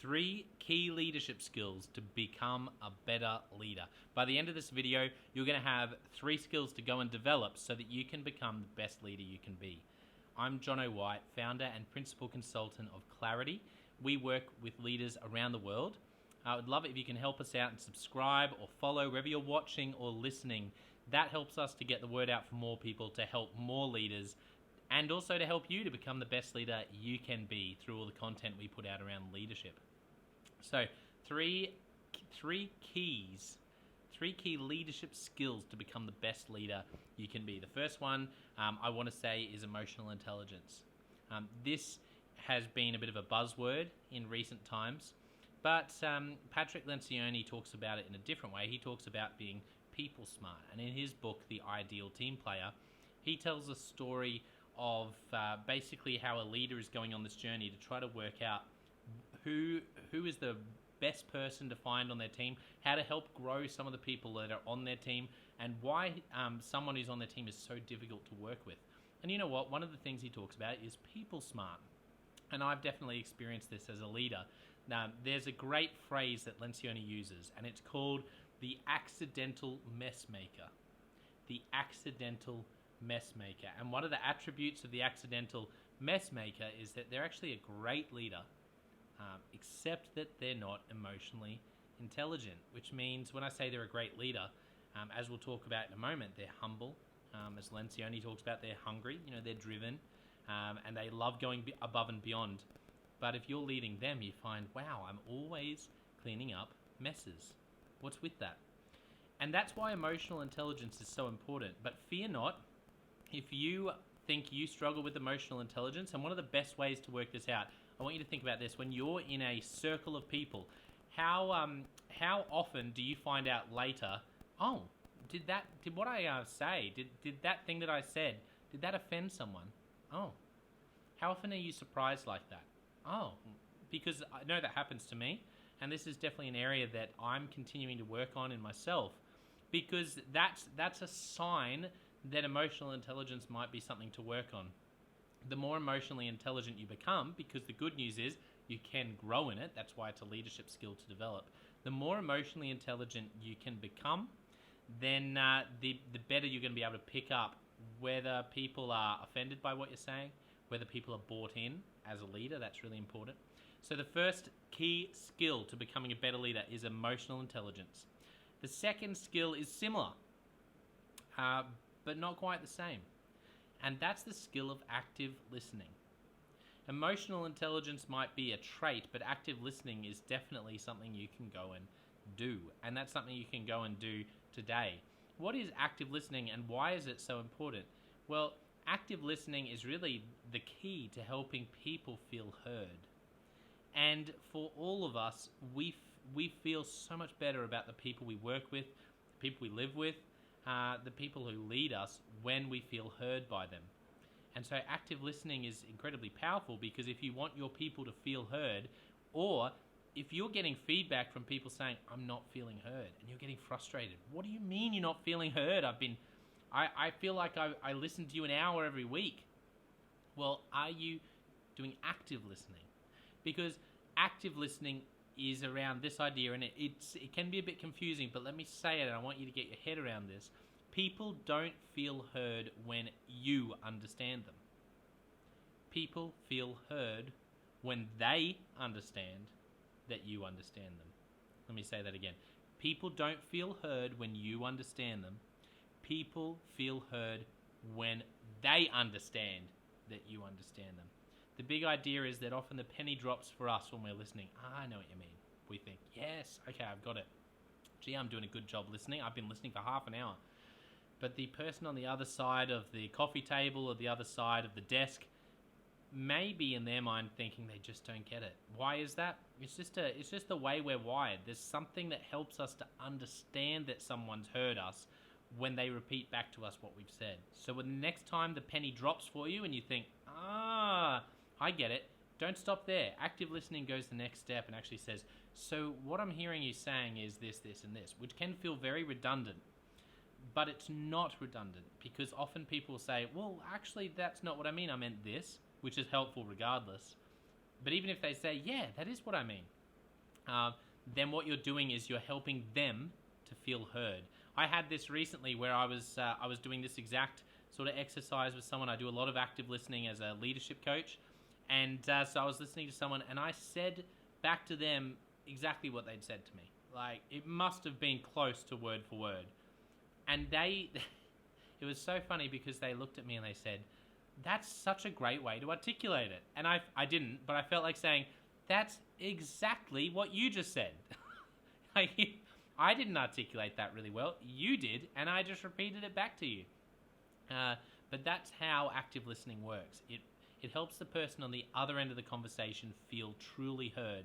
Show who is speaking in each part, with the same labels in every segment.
Speaker 1: 3 key leadership skills to become a better leader. By the end of this video, you're going to have 3 skills to go and develop so that you can become the best leader you can be. I'm Jono White, founder and principal consultant of Clarity. We work with leaders around the world. I would love it if you can help us out and subscribe or follow wherever you're watching or listening. That helps us to get the word out for more people, to help more leaders, and also to help you to become the best leader you can be through all the content we put out around leadership. So, three key leadership skills to become the best leader you can be. The first one I want to say is emotional intelligence. This has been a bit of a buzzword in recent times, but Patrick Lencioni talks about it in a different way. He talks about being people smart, and in his book, The Ideal Team Player, he tells a story of basically how a leader is going on this journey to try to work out who is the best person to find on their team, how to help grow some of the people that are on their team, and why someone who's on their team is so difficult to work with. And you know what? One of the things he talks about is people smart. And I've definitely experienced this as a leader. Now, there's a great phrase that Lencioni uses, and it's called the accidental messmaker. The accidental messmaker. And one of the attributes of the accidental messmaker is that they're actually a great leader, except that they're not emotionally intelligent, which means when I say they're a great leader, as we'll talk about in a moment, they're humble. As Lencioni talks about, they're hungry, they're driven, and they love going above and beyond. But if you're leading them, you find, wow, I'm always cleaning up messes. What's with that? And that's why emotional intelligence is so important. But fear not, if you think you struggle with emotional intelligence, and one of the best ways to work this out, I want you to think about this. When you're in a circle of people, how often do you find out later, oh, did what I say, did that thing that I said, did that offend someone? Oh. How often are you surprised like that? Oh, because I know that happens to me, and this is definitely an area that I'm continuing to work on in myself, because that's a sign that emotional intelligence might be something to work on. The more emotionally intelligent you become, because the good news is you can grow in it, that's why it's a leadership skill to develop. The more emotionally intelligent you can become, then the better you're going to be able to pick up whether people are offended by what you're saying, whether people are bought in as a leader. That's really important. So the first key skill to becoming a better leader is emotional intelligence. The second skill is similar, but not quite the same. And that's the skill of active listening. Emotional intelligence might be a trait, but active listening is definitely something you can go and do. And that's something you can go and do today. What is active listening, and why is it so important? Well, active listening is really the key to helping people feel heard. And for all of us, we feel so much better about the people we work with, the people we live with, the people who lead us when we feel heard by them. And so active listening is incredibly powerful, because if you want your people to feel heard, or if you're getting feedback from people saying, I'm not feeling heard, and you're getting frustrated, what do you mean you're not feeling heard? I feel like I listen to you an hour every week. Well, are you doing active listening? Because active listening is around this idea, and it can be a bit confusing, but let me say it, and I want you to get your head around this. People don't feel heard when you understand them. People feel heard when they understand that you understand them. Let me say that again. People don't feel heard when you understand them. People feel heard when they understand that you understand them. The big idea is that often the penny drops for us when we're listening. I know what you mean. We think, yes, okay, I've got it. Gee, I'm doing a good job listening. I've been listening for half an hour. But the person on the other side of the coffee table or the other side of the desk may be in their mind thinking they just don't get it. Why is that? It's just the way we're wired. There's something that helps us to understand that someone's heard us when they repeat back to us what we've said. So when the next time the penny drops for you and you think, I get it, don't stop there. Active listening goes the next step and actually says, so what I'm hearing you saying is this, this, and this, which can feel very redundant. But it's not redundant, because often people say, well, actually, that's not what I mean. I meant this, which is helpful regardless. But even if they say, yeah, that is what I mean, then what you're doing is you're helping them to feel heard. I had this recently where I was doing this exact sort of exercise with someone. I do a lot of active listening as a leadership coach, and so I was listening to someone, and I said back to them exactly what they'd said to me. Like, it must have been close to word for word. And it was so funny because they looked at me and they said, "That's such a great way to articulate it." And I didn't, but I felt like saying, "That's exactly what you just said." I didn't articulate that really well. You did, and I just repeated it back to you. But that's how active listening works. It helps the person on the other end of the conversation feel truly heard.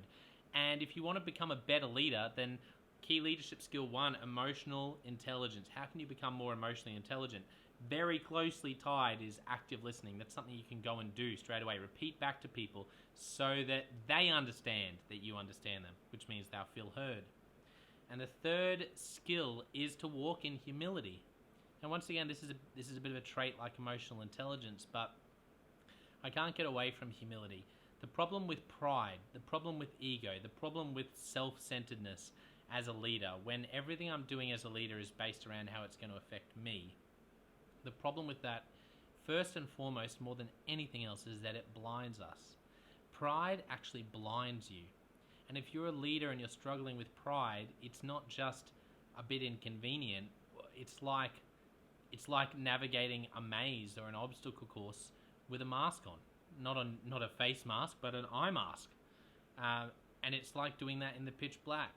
Speaker 1: And if you want to become a better leader, then key leadership skill 1, emotional intelligence. How can you become more emotionally intelligent? Very closely tied is active listening. That's something you can go and do straight away. Repeat back to people so that they understand that you understand them, which means they'll feel heard. And the third skill is to walk in humility. And once again, this is a bit of a trait like emotional intelligence, but I can't get away from humility. The problem with pride, the problem with ego, the problem with self-centeredness as a leader, when everything I'm doing as a leader is based around how it's going to affect me, the problem with that, first and foremost, more than anything else, is that it blinds us. Pride actually blinds you. And if you're a leader and you're struggling with pride, it's not just a bit inconvenient. It's like navigating a maze or an obstacle course with a mask on. Not a face mask, but an eye mask. And it's like doing that in the pitch black.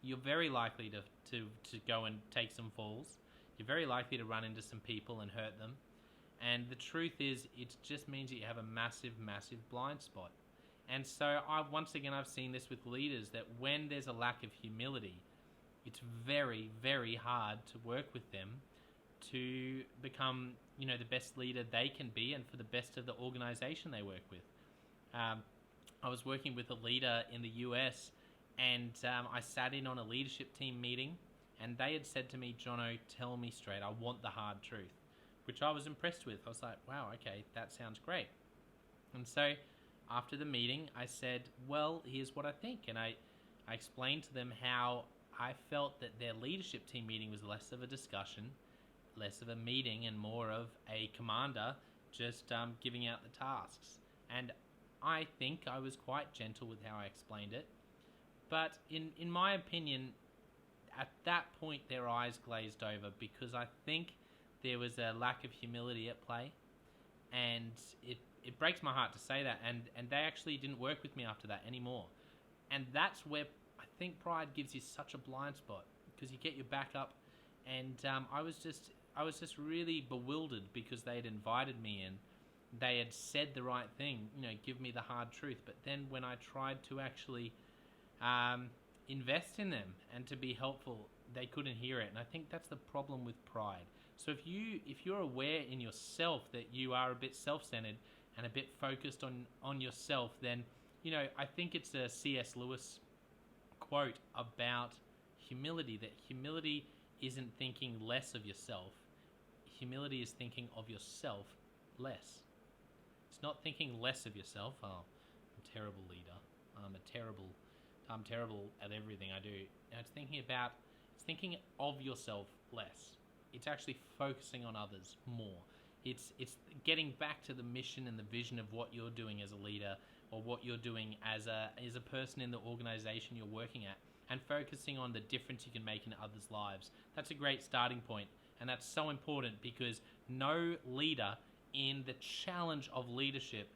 Speaker 1: You're very likely to go and take some falls. You're very likely to run into some people and hurt them. And the truth is, it just means that you have a massive, massive blind spot. And so I've seen this with leaders, that when there's a lack of humility, it's very, very hard to work with them to become, the best leader they can be and for the best of the organization they work with. I was working with a leader in the US, and I sat in on a leadership team meeting, and they had said to me, "Jono, tell me straight, I want the hard truth," which I was impressed with. I was like, wow, okay, that sounds great. And so after the meeting, I said, well, here's what I think. And I explained to them how I felt that their leadership team meeting was less of a discussion, less of a meeting, and more of a commander just giving out the tasks. And I think I was quite gentle with how I explained it. But in my opinion, at that point, their eyes glazed over because I think there was a lack of humility at play. And it breaks my heart to say that. And they actually didn't work with me after that anymore. And that's where I think pride gives you such a blind spot, because you get your back up. And I was just really bewildered because they had invited me in. They had said the right thing, give me the hard truth. But then when I tried to actually invest in them and to be helpful, they couldn't hear it. And I think that's the problem with pride. So if you're aware in yourself that you are a bit self-centered and a bit focused on yourself, then I think it's a C.S. Lewis quote about humility, that humility isn't thinking less of yourself. Humility is thinking of yourself less. It's not thinking less of yourself. Oh, I'm a terrible leader. I'm terrible at everything I do. Now it's thinking of yourself less. It's actually focusing on others more. It's getting back to the mission and the vision of what you're doing as a leader, or what you're doing as a person in the organization you're working at, and focusing on the difference you can make in others' lives. That's a great starting point, and that's so important because no leader in the challenge of leadership,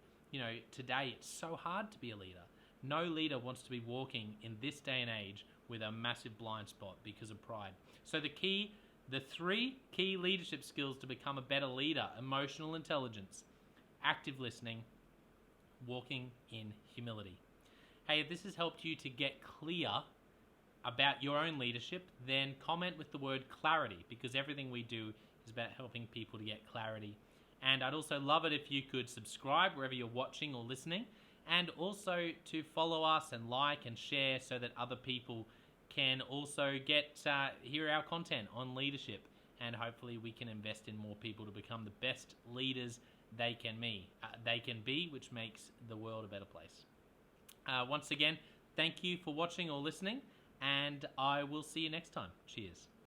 Speaker 1: today it's so hard to be a leader. No leader wants to be walking in this day and age with a massive blind spot because of pride. So the 3 key leadership skills to become a better leader: emotional intelligence, active listening, walking in humility. Hey, if this has helped you to get clear about your own leadership, then comment with the word clarity, because everything we do is about helping people to get clarity. And I'd also love it if you could subscribe wherever you're watching or listening, and also to follow us and like and share so that other people can also hear our content on leadership, and hopefully we can invest in more people to become the best leaders they can be, which makes the world a better place. Once again, Thank you for watching or listening, and I will see you next time. Cheers.